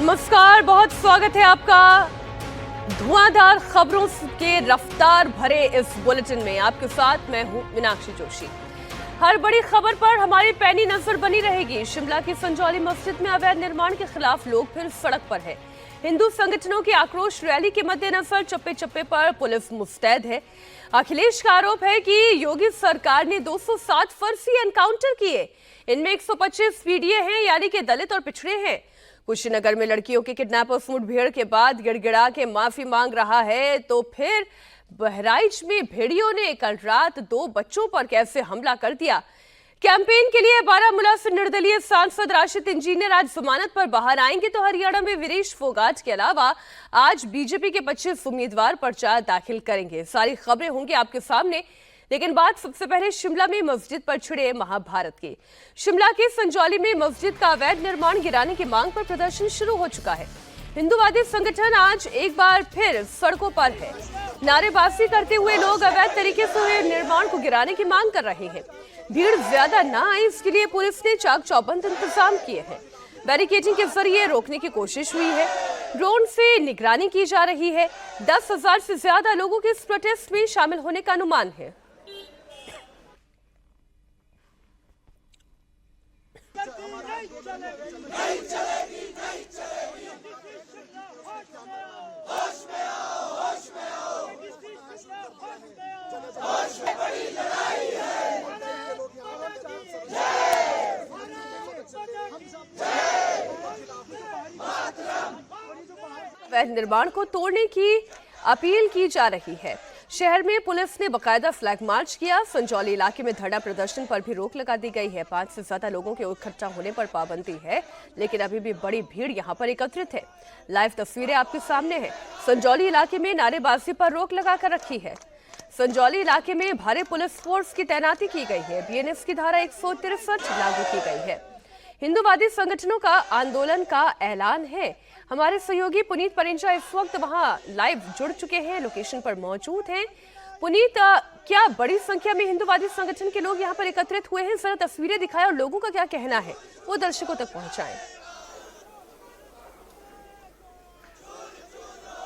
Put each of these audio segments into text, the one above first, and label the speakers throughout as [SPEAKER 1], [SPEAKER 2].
[SPEAKER 1] नमस्कार, बहुत स्वागत है आपका धुआंधार खबरों के रफ्तार भरे इस बुलेटिन में। आपके साथ मैं हूं मीनाक्षी जोशी। हर बड़ी खबर पर हमारी पैनी नजर बनी रहेगी। शिमला की संजौली मस्जिद में अवैध निर्माण के खिलाफ लोग फिर सड़क पर है। हिंदू संगठनों की आक्रोश रैली के मद्देनजर चप्पे चप्पे पर पुलिस मुस्तैद है। अखिलेश का आरोप है कि योगी सरकार ने 207 फर्जी एनकाउंटर किए, इनमें 125 पीडीए हैं, यानी कि दलित और पिछड़े हैं। कुशीनगर में लड़कियों के किडनैपर्स मुठभेड़ के बाद गिड़गिड़ा के माफी मांग रहा है, तो फिर बहराइच में भेड़ियों ने कल रात 2 बच्चों पर कैसे हमला कर दिया। कैंपेन के लिए बारामूला से निर्दलीय सांसद राशिद इंजीनियर आज जमानत पर बाहर आएंगे, तो हरियाणा में वीरेश फोगाट के अलावा आज बीजेपी के 25 उम्मीदवार पर्चा दाखिल करेंगे। सारी खबरें होंगी आपके सामने, लेकिन बात सबसे पहले शिमला में मस्जिद पर छिड़े महाभारत की। शिमला के संजौली में मस्जिद का अवैध निर्माण गिराने की मांग पर प्रदर्शन शुरू हो चुका है। हिंदूवादी संगठन आज एक बार फिर सड़कों पर है। नारेबाजी करते हुए लोग अवैध तरीके से हुए निर्माण को गिराने की मांग कर रहे हैं। भीड़ ज्यादा न आए, इसके लिए पुलिस ने चाक चौबंद इंतजाम किए हैं। बैरिकेडिंग के जरिए रोकने की कोशिश हुई है। ड्रोन से निगरानी की जा रही है। 10,000 से ज्यादा लोगों के इस प्रोटेस्ट में शामिल होने का अनुमान है। अवैध निर्माण को तोड़ने की अपील की जा रही है। शहर में पुलिस ने बकायदा फ्लैग मार्च किया। संजौली इलाके में धरना प्रदर्शन पर भी रोक लगा दी गई है। 5 से ज्यादा लोगों के इकट्ठा होने पर पाबंदी है, लेकिन अभी भी बड़ी भीड़ यहां पर एकत्रित है। लाइव तस्वीरें आपके सामने हैं। संजौली इलाके में नारेबाजी पर रोक लगाकर रखी है। संजौली इलाके में भारी पुलिस फोर्स की तैनाती की गई है। बीएनएस की धारा 163 लागू की गई है। हिंदूवादी संगठनों का आंदोलन का ऐलान है। हमारे सहयोगी पुनीत परिंजा इस वक्त वहां लाइव जुड़ चुके हैं, लोकेशन पर मौजूद हैं। पुनीत, क्या बड़ी संख्या में हिंदूवादी संगठन के लोग यहां पर एकत्रित हुए हैं? जरा तस्वीरें दिखाएं और लोगों का क्या कहना है वो दर्शकों तक पहुंचाएं।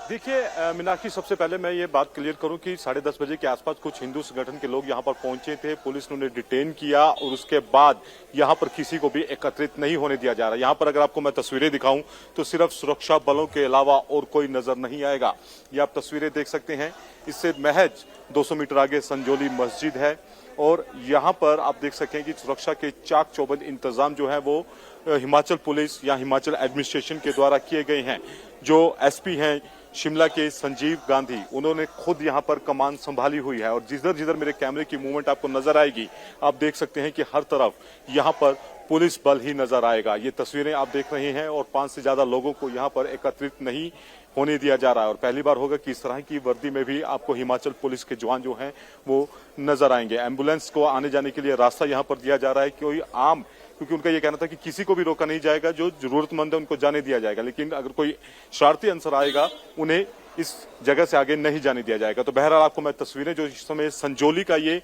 [SPEAKER 2] देखिए मीनाक्षी, सबसे पहले मैं ये बात क्लियर करूं कि 10:30 बजे के आसपास कुछ हिंदू संगठन के लोग यहां पर पहुंचे थे। पुलिस ने उन्हें डिटेन किया और उसके बाद यहां पर किसी को भी एकत्रित नहीं होने दिया जा रहा। यहां पर अगर आपको मैं तस्वीरें दिखाऊं तो सिर्फ सुरक्षा बलों के अलावा और कोई नजर नहीं आएगा। ये आप तस्वीरें देख सकते हैं। इससे महज 200 मीटर आगे संजौली मस्जिद है और यहां पर आप देख सकें कि सुरक्षा के चाक चौबंद इंतजाम जो है वो हिमाचल पुलिस या हिमाचल एडमिनिस्ट्रेशन के द्वारा किए गए हैं। जो एसपी हैं शिमला के संजीव गांधी, उन्होंने खुद यहां पर कमान संभाली हुई है और जिधर जिधर मेरे कैमरे की मूवमेंट आपको नजर आएगी, आप देख सकते हैं कि हर तरफ यहां पर पुलिस बल ही नजर आएगा। ये तस्वीरें आप देख रहे हैं और 5 से ज्यादा लोगों को यहां पर एकत्रित नहीं होने दिया जा रहा है और पहली बार होगा कि इस तरह की वर्दी में भी आपको हिमाचल पुलिस के जवान जो हैं वो नजर आएंगे। एम्बुलेंस को आने जाने के लिए रास्ता यहां पर दिया जा रहा है। कोई आम, क्योंकि उनका ये कहना था कि किसी को भी रोका नहीं जाएगा, जो जरूरतमंद है उनको जाने दिया जाएगा, लेकिन अगर कोई शरारती अंसर आएगा उन्हें इस जगह से आगे नहीं जाने दिया जाएगा। तो बहरहाल आपको मैं तस्वीरें जो इस समय संजौली का ये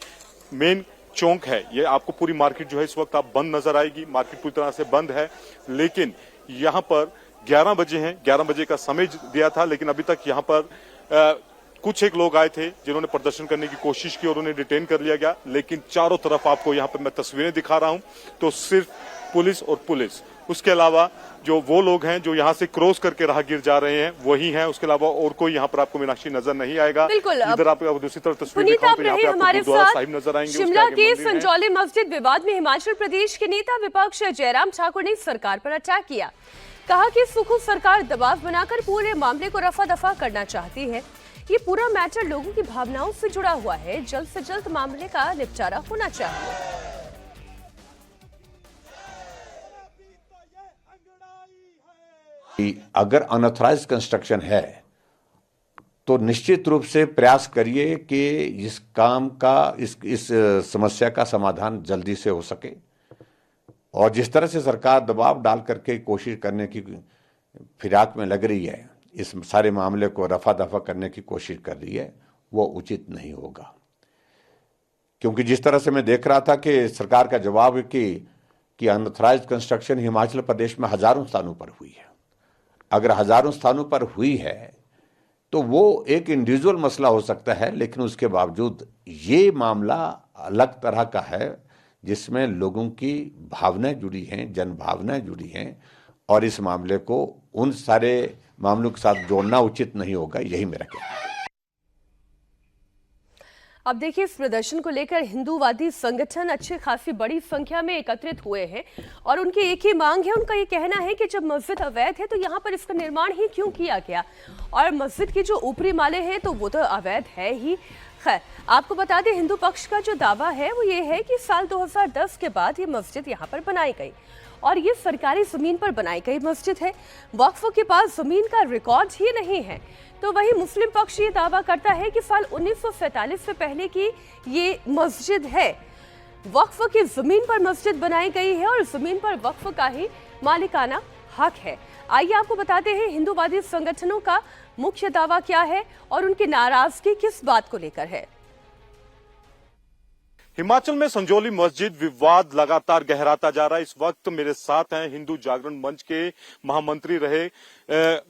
[SPEAKER 2] मेन चौक है, ये आपको पूरी मार्केट जो है इस वक्त आप बंद नजर आएगी। मार्केट पूरी तरह से बंद है, लेकिन यहाँ पर 11 बजे हैं, 11 बजे का समय दिया था, लेकिन अभी तक यहाँ पर कुछ एक लोग आए थे जिन्होंने प्रदर्शन करने की कोशिश की और उन्हें डिटेन कर लिया गया। लेकिन चारों तरफ आपको यहाँ पर मैं तस्वीरें दिखा रहा हूं तो सिर्फ पुलिस और पुलिस, उसके अलावा जो वो लोग हैं जो यहाँ से क्रॉस करके राहगीर जा रहे हैं वही हैं, उसके अलावा और कोई यहाँ पर आपको मीनाक्षी नजर नहीं आएगा। इधर आप दूसरी तरफ तस्वीर दिखाऊं तो यहाँ पे आपको गुरुद्वारा साहिब नजर आएंगे।
[SPEAKER 1] शिमला के संजौली मस्जिद विवाद में हिमाचल प्रदेश के नेता विपक्ष जयराम ठाकुर ने सरकार पर अटैक किया। कहा कि सुखू सरकार दबाव बनाकर पूरे मामले को रफा दफा करना चाहती है। ये पूरा मैटर लोगों की भावनाओं से जुड़ा हुआ है, जल्द से जल्द मामले का निपटारा होना चाहिए।
[SPEAKER 3] अगर अनऑथराइज्ड कंस्ट्रक्शन है तो निश्चित रूप से प्रयास करिए कि इस काम का इस समस्या का समाधान जल्दी से हो सके। और जिस तरह से सरकार दबाव डाल करके कोशिश करने की फिराक में लग रही है, इस सारे मामले को रफा दफा करने की कोशिश कर रही है, वो उचित नहीं होगा। क्योंकि जिस तरह से मैं देख रहा था कि सरकार का जवाब कि अनऑथराइज्ड कंस्ट्रक्शन हिमाचल प्रदेश में हजारों स्थानों पर हुई है। अगर हजारों स्थानों पर हुई है तो वो एक इंडिविजुअल मसला हो सकता है, लेकिन उसके बावजूद ये मामला अलग तरह का है जिसमें लोगों की भावनाएं जुड़ी हैं, जन भावनाएं जुड़ी हैं, और इस मामले को उन सारे मामलों के साथ जोड़ना उचित नहीं होगा, यही मेरा कहना है।
[SPEAKER 1] अब देखिए, इस प्रदर्शन को लेकर हिंदूवादी संगठन अच्छी खासी बड़ी संख्या में एकत्रित हुए हैं और उनकी एक ही मांग है। उनका ये कहना है कि जब मस्जिद अवैध है तो यहाँ पर इसका निर्माण ही क्यों किया गया, और मस्जिद की जो ऊपरी माले हैं तो वो तो अवैध है ही। खैर, आपको बता दें, हिंदू पक्ष का जो दावा है वो ये है कि साल 2010 के बाद ये मस्जिद यहाँ पर बनाई गई और ये सरकारी जमीन पर बनाई गई मस्जिद है। वक्फ के पास जमीन का रिकॉर्ड ही नहीं है। तो वही मुस्लिम पक्ष ये दावा करता है कि साल 1947 से पहले की ये मस्जिद है। वक्फ की जमीन पर मस्जिद बनाई गई है और जमीन पर वक्फ का ही मालिकाना हक है। आइए आपको बताते हैं हिंदूवादी संगठनों का मुख्य दावा क्या है और उनकी नाराजगी किस बात को लेकर है।
[SPEAKER 2] हिमाचल में संजौली मस्जिद विवाद लगातार गहराता जा रहा है। इस वक्त मेरे साथ हैं हिंदू जागरण मंच के महामंत्री रहे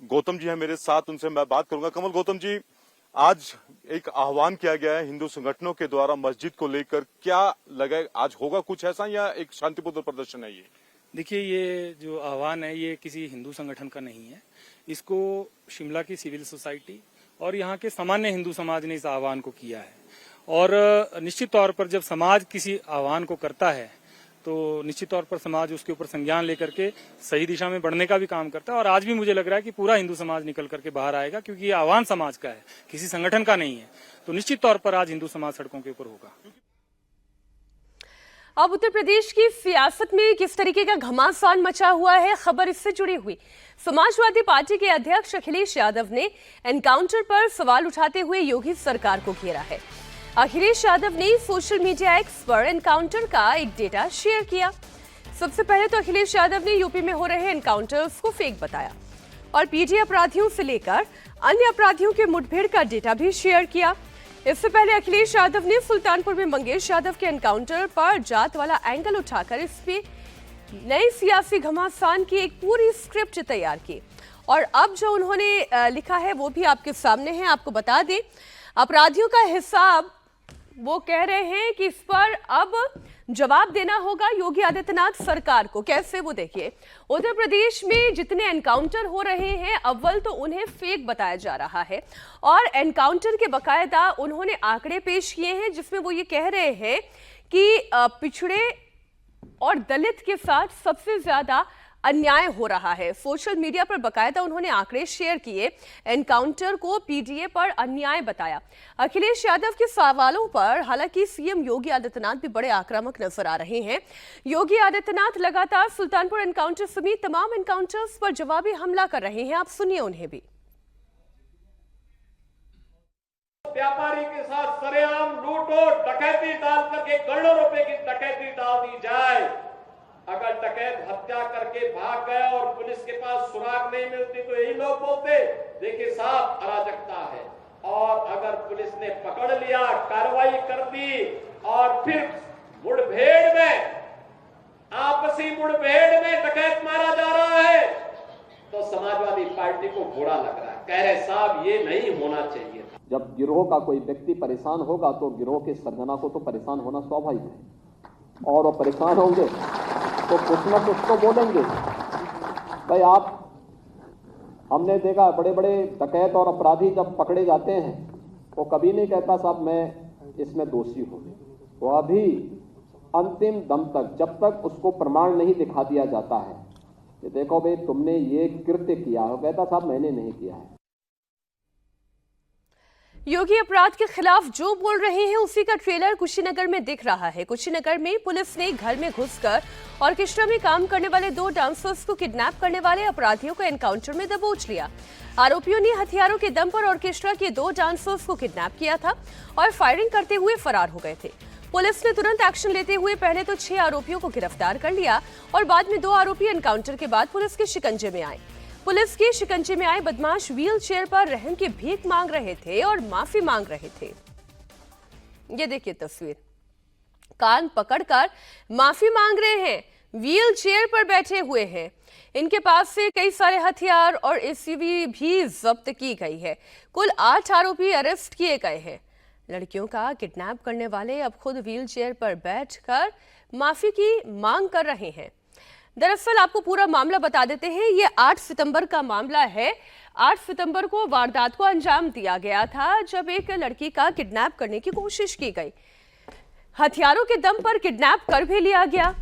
[SPEAKER 2] गौतम जी हैं मेरे साथ, उनसे मैं बात करूंगा। कमल, गौतम जी, आज एक आह्वान किया गया है हिंदू संगठनों के द्वारा मस्जिद को लेकर, क्या लगा आज होगा कुछ ऐसा या एक शांतिपूर्ण प्रदर्शन है? ये
[SPEAKER 4] देखिए, ये जो आह्वान है ये किसी हिंदू संगठन का नहीं है। इसको शिमला की सिविल सोसाइटी और यहाँ के सामान्य हिंदू समाज ने इस आह्वान को किया है। और निश्चित तौर पर जब समाज किसी आह्वान को करता है तो निश्चित तौर पर समाज उसके ऊपर संज्ञान लेकर के सही दिशा में बढ़ने का भी काम करता है। और आज भी मुझे लग रहा है कि पूरा हिंदू समाज निकल करके बाहर आएगा, क्योंकि ये आह्वान समाज का है, किसी संगठन का नहीं है। तो निश्चित तौर पर आज हिंदू समाज सड़कों के ऊपर होगा।
[SPEAKER 1] अब उत्तर प्रदेश की सियासत में किस तरीके का घमासान मचा हुआ है, खबर इससे जुड़ी हुई। समाजवादी पार्टी के अध्यक्ष अखिलेश यादव ने एनकाउंटर पर सवाल उठाते हुए योगी सरकार को घेरा है। अखिलेश यादव ने सोशल मीडिया एक्स पर एनकाउंटर का एक डेटा शेयर किया। सबसे पहले तो अखिलेश यादव ने यूपी में हो रहे एनकाउंटर्स को फेक बताया और पीटी अपराधियों से लेकर अन्य अपराधियों के मुठभेड़ का डेटा भी शेयर किया। इससे पहले अखिलेश यादव ने सुल्तानपुर में मंगेश यादव के एनकाउंटर पर जात वाला एंगल उठाकर इस पे नई सियासी घमासान की एक पूरी स्क्रिप्ट तैयार की और अब जो उन्होंने लिखा है वो भी आपके सामने है। आपको बता दें, अपराधियों का हिसाब वो कह रहे हैं कि इस पर अब जवाब देना होगा योगी आदित्यनाथ सरकार को। कैसे, वो देखिए। उत्तर प्रदेश में जितने एनकाउंटर हो रहे हैं, अव्वल तो उन्हें फेक बताया जा रहा है और एनकाउंटर के बकायदा उन्होंने आंकड़े पेश किए हैं जिसमें वो ये कह रहे हैं कि पिछड़े और दलित के साथ सबसे ज्यादा अन्याय हो रहा है। सोशल मीडिया पर बकायदा उन्होंने आंकड़े शेयर किए, एनकाउंटर को पीडीए पर अन्याय बताया। अखिलेश यादव के सवालों पर हालांकि सीएम योगी आदित्यनाथ भी बड़े आक्रामक नजर आ रहे हैं। योगी आदित्यनाथ लगातार सुल्तानपुर एनकाउंटर समेत तमाम एनकाउंटर्स पर जवाबी हमला कर रहे हैं। आप सुनिए उन्हें भी।
[SPEAKER 5] व्यापारी के साथ सरेआम लूट और डकैती डाल करके करोड़ों रुपए की डकैती डाल दी जाए। अगर डकैत हत्या करके भाग गया और पुलिस के पास सुराग नहीं मिलती तो यही लोग बोलते, देखिए साहब अराजकता है। और अगर पुलिस ने पकड़ लिया, कार्रवाई कर दी और फिर मुठभेड़ में, आपसी मुठभेड़ में डकैत मारा जा रहा है तो समाजवादी पार्टी को बुरा लग रहा है। कह रहे साहब ये नहीं होना चाहिए।
[SPEAKER 6] जब गिरोह का कोई व्यक्ति परेशान होगा तो गिरोह के सरगना को तो परेशान होना स्वाभाविक है और वो परेशान होंगे तो कुछ न कुछ तो बोलेंगे। भाई आप, हमने देखा बड़े बड़े डकैत और अपराधी जब पकड़े जाते हैं वो कभी नहीं कहता साहब मैं इसमें दोषी हूँ। वो अभी अंतिम दम तक, जब तक उसको प्रमाण नहीं दिखा दिया जाता है कि देखो भाई तुमने ये कृत्य किया, वो कहता साहब मैंने नहीं किया है।
[SPEAKER 1] योगी अपराध के खिलाफ जो बोल रहे हैं उसी का ट्रेलर कुशीनगर में दिख रहा है। कुशीनगर में पुलिस ने घर में घुसकर ऑर्केस्ट्रा में काम करने वाले 2 डांसर्स को किडनैप करने वाले अपराधियों को एनकाउंटर में दबोच लिया। आरोपियों ने हथियारों के दम पर ऑर्केस्ट्रा के 2 डांसर्स को किडनैप किया था और फायरिंग करते हुए फरार हो गए थे। पुलिस ने तुरंत एक्शन लेते हुए पहले तो 6 आरोपियों को गिरफ्तार कर लिया और बाद में 2 आरोपी एनकाउंटर के बाद पुलिस के शिकंजे में आए। पुलिस के शिकंजे में आए बदमाश व्हील चेयर पर रहम की भीख मांग रहे थे और माफी मांग रहे थे। ये देखिए तस्वीर, कान पकड़कर माफी मांग रहे हैं। व्हील चेयर पर बैठे हुए हैं। इनके पास से कई सारे हथियार और एसयूवी भी जब्त की गई है। कुल 8 आरोपी अरेस्ट किए गए हैं। लड़कियों का किडनैप करने वाले अब खुद व्हील चेयर पर बैठकर माफी की मांग कर रहे हैं। दरअसल आपको पूरा मामला बता देते हैं। ये 8 सितंबर का मामला है। 8 सितंबर को वारदात को अंजाम दिया गया था जब एक लड़की का किडनैप करने की कोशिश की गई। हथियारों के दम पर किडनैप कर भी लिया गया।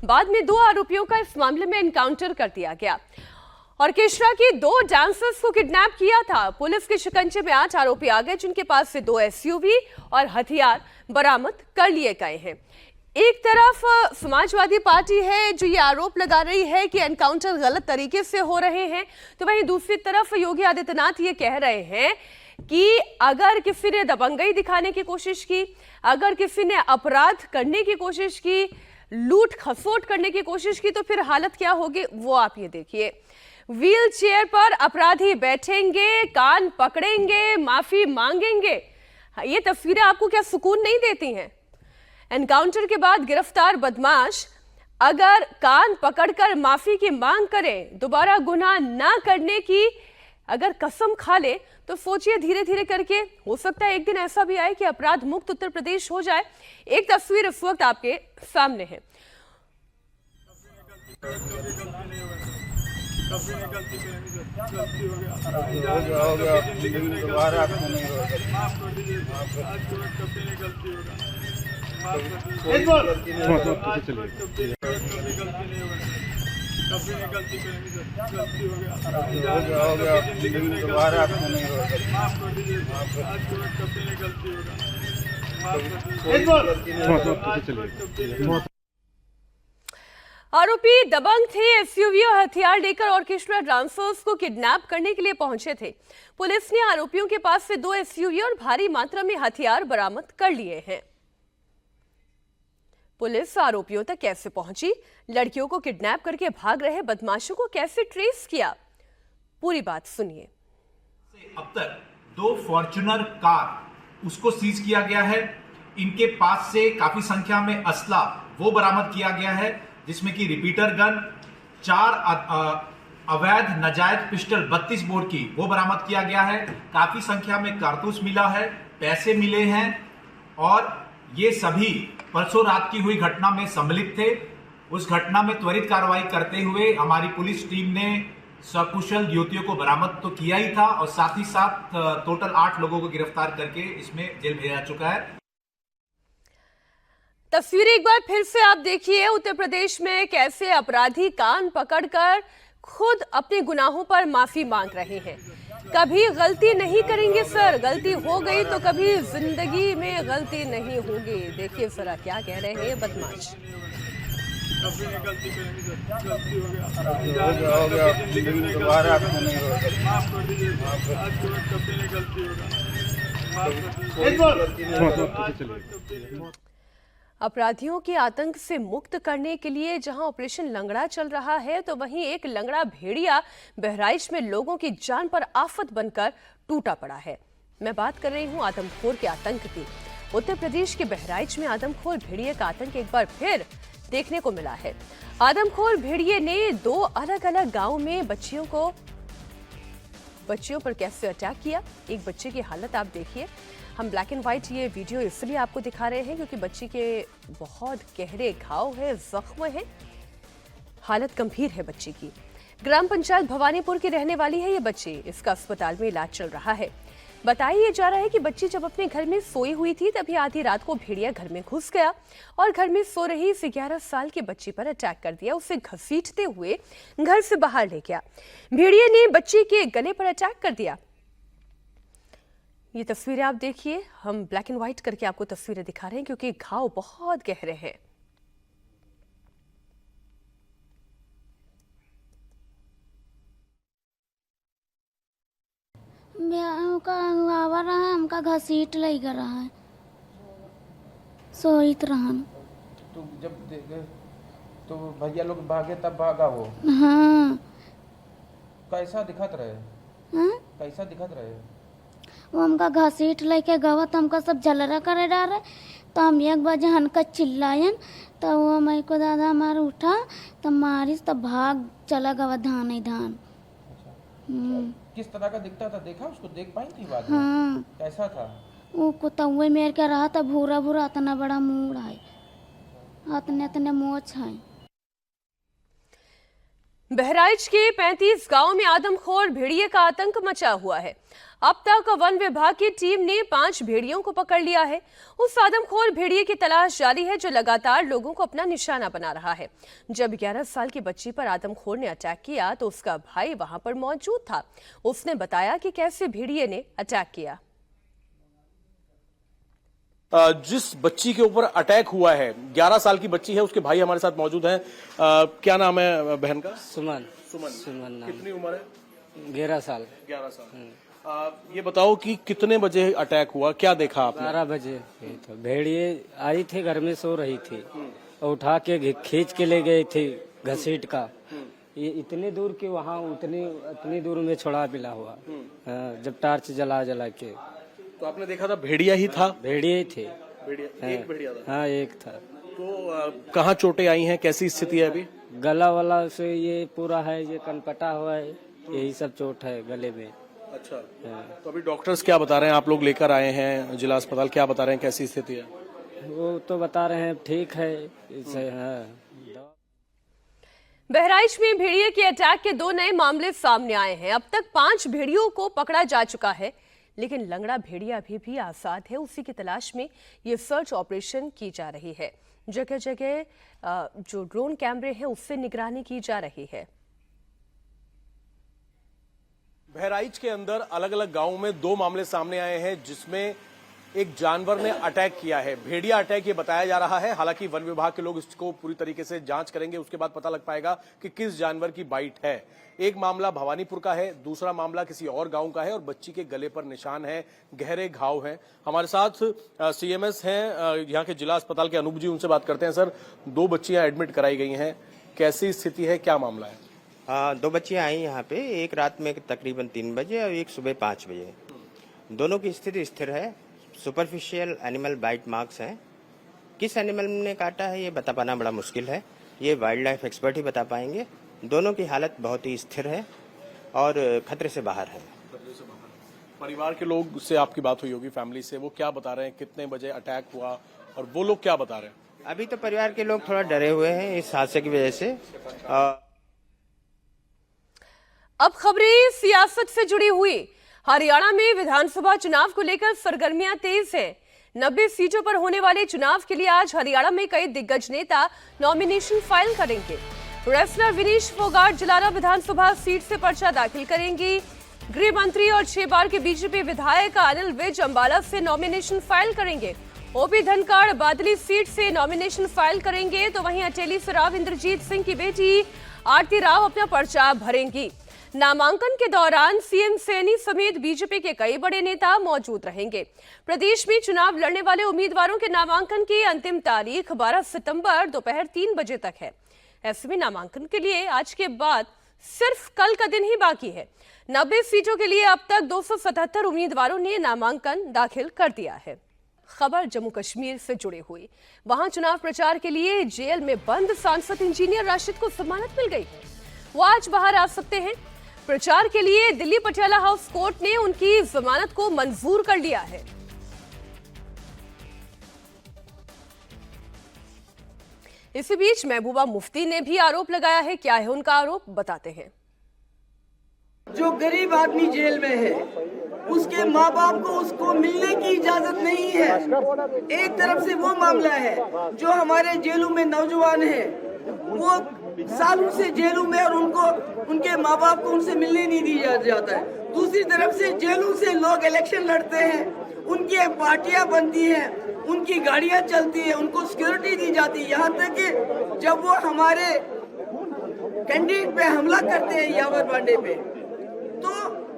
[SPEAKER 1] बाद में 2 आरोपियों का इस मामले में एनकाउंटर कर दिया गया। ऑर्केस्ट्रा की 2 डांसर्स को किडनैप किया था। पुलिस के शिकंजे में 8 आरोपी आ गए जिनके पास से 2 एसयूवी और हथियार बरामद कर लिए गए हैं। एक तरफ समाजवादी पार्टी है जो ये आरोप लगा रही है कि एनकाउंटर गलत तरीके से हो रहे हैं, तो वहीं दूसरी तरफ योगी आदित्यनाथ ये कह रहे हैं कि अगर किसी ने दबंगई दिखाने की कोशिश की, अगर किसी ने अपराध करने की कोशिश की, लूट खसोट करने की कोशिश की, तो फिर हालत क्या होगी वो आप ये देखिए। व्हील चेयर पर अपराधी बैठेंगे, कान पकड़ेंगे, माफी मांगेंगे। ये तस्वीरें आपको क्या सुकून नहीं देती हैं? एनकाउंटर के बाद गिरफ्तार बदमाश अगर कान पकड़कर माफी की मांग करें, दोबारा गुनाह ना करने की अगर कसम खा ले, तो सोचिए धीरे धीरे करके हो सकता है एक दिन ऐसा भी आए कि अपराध मुक्त उत्तर प्रदेश हो जाए। एक तस्वीर इस वक्त आपके सामने है। आरोपी दबंग थे। एसयूवी और हथियार लेकर ऑर्केस्ट्रा डांसर्स को किडनैप करने के लिए पहुंचे थे। पुलिस ने आरोपियों के पास से 2 एसयूवी और भारी मात्रा में हथियार बरामद कर लिए हैं। पुलिस आरोपियों तक कैसे पहुंची, लड़कियों को किडनैप करके भाग रहे बदमाशों को कैसे ट्रेस किया, पूरी बात सुनिए।
[SPEAKER 7] अब तक 2 फॉर्च्यूनर कार उसको सीज किया गया है। इनके पास से काफी संख्या में असला वो बरामद किया गया है, जिसमें कि रिपीटर गन, 4 अवैध नाजायज पिस्टल 32 बोर की वो बरामद किया गया है। काफी संख्या में कारतूस मिला है, पैसे मिले हैं और ये सभी परसों रात की हुई घटना में सम्मिलित थे। उस घटना में त्वरित कार्रवाई करते हुए हमारी पुलिस टीम ने सकुशल युवतियों को बरामद तो किया ही था और साथ ही साथ टोटल 8 लोगों को गिरफ्तार करके इसमें जेल भेजा जा चुका है।
[SPEAKER 1] तस्वीरें एक बार फिर से आप देखिए। उत्तर प्रदेश में कैसे अपराधी कान पकड़कर खुद अपने गुनाहों पर माफी मांग रहे हैं। कभी गलती नहीं करेंगे सर, गलती हो गई तो कभी जिंदगी में गलती नहीं होगी। देखिए जरा क्या कह रहे हैं बदमाश। अपराधियों के आतंक से मुक्त करने के लिए जहां ऑपरेशन लंगड़ा चल रहा है, तो वहीं एक लंगड़ा भेड़िया बहराइच में लोगों की जान पर आफत बनकर टूटा पड़ा है। मैं बात कर रही हूं आदमखोर के आतंक की। उत्तर प्रदेश के बहराइच में आदमखोर भेड़िए का आतंक एक बार फिर देखने को मिला है। आदमखोर भेड़िए ने 2 अलग अलग गाँव में बच्चियों पर कैसे अटैक किया। एक बच्चे की हालत आप देखिए। हम ब्लैक एंड व्हाइट ये वीडियो इसलिए आपको दिखा रहे हैं क्योंकि बच्ची के बहुत गहरे घाव है, जख्म है, हालत गंभीर है बच्ची की। ग्राम पंचायत भवानीपुर की रहने वाली है ये बच्ची। इसका अस्पताल में इलाज चल रहा है। बताया जा रहा है कि बच्ची जब अपने घर में सोई हुई थी तभी आधी रात को भेड़िया घर में घुस गया और घर में सो रही इस 11 साल की बच्ची पर अटैक कर दिया। उसे घसीटते हुए घर से बाहर ले गया। भेड़िए ने बच्ची के गले पर अटैक कर दिया। ये तस्वीरें आप देखिए। हम ब्लैक एंड व्हाइट करके आपको तस्वीरें दिखा रहे हैं क्योंकि घाव बहुत गहरे हैं।
[SPEAKER 8] हमका घसीट लई कर रहा है, सोईत रहन।
[SPEAKER 9] तो जब तो भैया लोग भागे तब भागा वो?
[SPEAKER 8] हाँ।
[SPEAKER 9] कैसा दिखत रहे?
[SPEAKER 8] हाँ?
[SPEAKER 9] कैसा दिखत रहे?
[SPEAKER 8] वो हमका घसीट लेके गवा तो हमका सब झलरा करे डाले। तो हम 1 बजे हनका चिल्लायन तो वो मेरे को दादा हमारा उठा तो मारिस तो भाग चला गवा धान ही धान।
[SPEAKER 9] किस तरह का दिखता था, देखा उसको, देख पाई थी बाद में?
[SPEAKER 8] हाँ,
[SPEAKER 9] कैसा था
[SPEAKER 8] वो कुतुए मेर के रहा था, भूरा भूरा, इतना बड़ा मुंह है, इतने मोछ है।
[SPEAKER 1] बहराइच के 35 गांव में आदमखोर भेड़िए का आतंक मचा हुआ है। अब तक वन विभाग की टीम ने 5 भेड़ियों को पकड़ लिया है। उस आदमखोर भेड़िए की तलाश जारी है जो लगातार लोगों को अपना निशाना बना रहा है। जब 11 साल की बच्ची पर आदमखोर ने अटैक किया तो उसका भाई वहां पर मौजूद था। उसने बताया कि कैसे भेड़िए ने अटैक किया।
[SPEAKER 10] जिस बच्ची के ऊपर अटैक हुआ है, 11 साल की बच्ची है, उसके भाई हमारे साथ मौजूद हैं। क्या नाम है बहन का?
[SPEAKER 11] सुमन।
[SPEAKER 10] नाम। कितनी उम्र है?
[SPEAKER 11] 11 साल।
[SPEAKER 10] 11 साल। ये बताओ कि कितने बजे अटैक हुआ, क्या देखा आपने?
[SPEAKER 11] 12 बजे तो भेड़िए आई थी, घर में सो रही थी और उठा के खींच के ले गए थे घसीट का। ये इतनी दूर के वहाँ उतनी दूर में छोड़ा मिला हुआ। जब टार्च जला के
[SPEAKER 10] तो आपने देखा था भेड़िया ही था?
[SPEAKER 11] भेड़िए थे।
[SPEAKER 10] एक भेड़िया था?
[SPEAKER 11] हाँ, एक था।
[SPEAKER 10] तो कहाँ चोटें आई हैं, कैसी स्थिति है अभी?
[SPEAKER 11] गला वाला से ये पूरा है, ये कनपटा हुआ है, यही सब चोट है गले में।
[SPEAKER 10] अच्छा। तो अभी डॉक्टर्स क्या बता रहे हैं? आप लोग लेकर आए हैं जिला अस्पताल, क्या बता रहे हैं, कैसी स्थिति है?
[SPEAKER 11] वो तो बता रहे हैं ठीक है।
[SPEAKER 1] बहराइच में भेड़िए के अटैक के 2 नए मामले सामने आए हैं। अब तक 5 भेड़ियों को पकड़ा जा चुका है, लेकिन लंगड़ा भेड़िया अभी भी आजाद है। उसी की तलाश में ये सर्च ऑपरेशन की जा रही है। जगह जगह जो ड्रोन कैमरे हैं उससे निगरानी की जा रही है।
[SPEAKER 10] बहराइच के अंदर अलग अलग गांवों में 2 मामले सामने आए हैं जिसमें एक जानवर ने अटैक किया है। भेड़िया अटैक ये बताया जा रहा है। हालांकि वन विभाग के लोग इसको पूरी तरीके से जांच करेंगे, उसके बाद पता लग पाएगा कि किस जानवर की बाइट है। एक मामला भवानीपुर का है, दूसरा मामला किसी और गांव का है और बच्ची के गले पर निशान है, गहरे घाव हैं। हमारे साथ सीएमएस हैं यहाँ के जिला अस्पताल के अनूप जी, उनसे बात करते हैं। सर, 2 बच्चियां एडमिट कराई गई हैं, कैसी स्थिति है, क्या मामला है?
[SPEAKER 12] 2 बच्चियां आई यहाँ पे, एक रात में तकरीबन 3 बजे और एक सुबह 5 बजे। दोनों की स्थिति स्थिर है। सुपरफिशियल एनिमल बाइट मार्क्स हैं। किस एनिमल ने काटा है ये बता पाना बड़ा मुश्किल है, ये वाइल्ड लाइफ एक्सपर्ट ही बता पाएंगे। दोनों की हालत बहुत ही स्थिर है और खतरे से बाहर है।
[SPEAKER 10] परिवार के लोग से आपकी बात हुई होगी, फैमिली से, वो क्या बता रहे हैं, कितने बजे अटैक हुआ और वो लोग क्या बता रहे हैं?
[SPEAKER 12] अभी तो परिवार के लोग थोड़ा डरे हुए हैं इस हादसे की वजह से।
[SPEAKER 1] अब खबरें सियासत से जुड़ी हुई। हरियाणा में विधानसभा चुनाव को लेकर सरगर्मियां तेज हैं। 90 सीटों पर होने वाले चुनाव के लिए आज हरियाणा में कई दिग्गज नेता नॉमिनेशन फाइल करेंगे। रेसलर विनीश फोगाट जलारा विधानसभा सीट से पर्चा दाखिल करेंगी। गृह मंत्री और 6 बार के बीजेपी विधायक अनिल विज अंबाला से नॉमिनेशन फाइल करेंगे। ओपी धनखड़ बादली सीट से नॉमिनेशन फाइल करेंगे, तो वहीं अटेली से राव इंद्रजीत सिंह की बेटी आरती राव अपना पर्चा भरेंगी। नामांकन के दौरान सीएम सैनी समेत बीजेपी के कई बड़े नेता मौजूद रहेंगे। प्रदेश में चुनाव लड़ने वाले उम्मीदवारों के नामांकन की अंतिम तारीख 12 सितंबर दोपहर 3 बजे तक है। ऐसे में नामांकन के लिए आज के बाद सिर्फ कल का दिन ही बाकी है। 90 सीटों के लिए अब तक 277 उम्मीदवारों ने नामांकन दाखिल कर दिया है। खबर जम्मू कश्मीर से जुड़ी हुई। वहां चुनाव प्रचार के लिए जेल में बंद सांसद इंजीनियर राशिद को जमानत मिल गई। वो आज बाहर आ सकते हैं। प्रचार के लिए दिल्ली पटियाला हाउस कोर्ट ने उनकी जमानत को मंजूर कर लिया है। इसी बीच महबूबा मुफ्ती ने भी आरोप लगाया है। क्या है उनका आरोप, बताते हैं।
[SPEAKER 13] जो गरीब आदमी जेल में है उसके माँ बाप को उसको मिलने की इजाजत नहीं है। एक तरफ से वो मामला है जो हमारे जेलों में नौजवान हैं, वो सालों से जेलों में और उनको उनके माँ बाप को उनसे मिलने नहीं दिया जाता है। दूसरी तरफ से जेलों से लोग इलेक्शन लड़ते हैं, उनकी पार्टियां बनती हैं, उनकी गाड़ियां चलती है, उनको सिक्योरिटी दी जाती है। यहाँ तक कि जब वो हमारे कैंडिडेट पे हमला करते हैं यावर पांडे पे, तो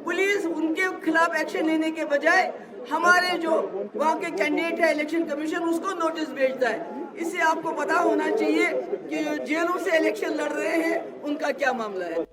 [SPEAKER 13] पुलिस उनके खिलाफ एक्शन लेने के बजाय हमारे जो वहाँ के कैंडिडेट है इलेक्शन कमीशन उसको नोटिस भेजता है। इससे आपको पता होना चाहिए कि जो जेलों से इलेक्शन लड़ रहे हैं उनका क्या मामला है।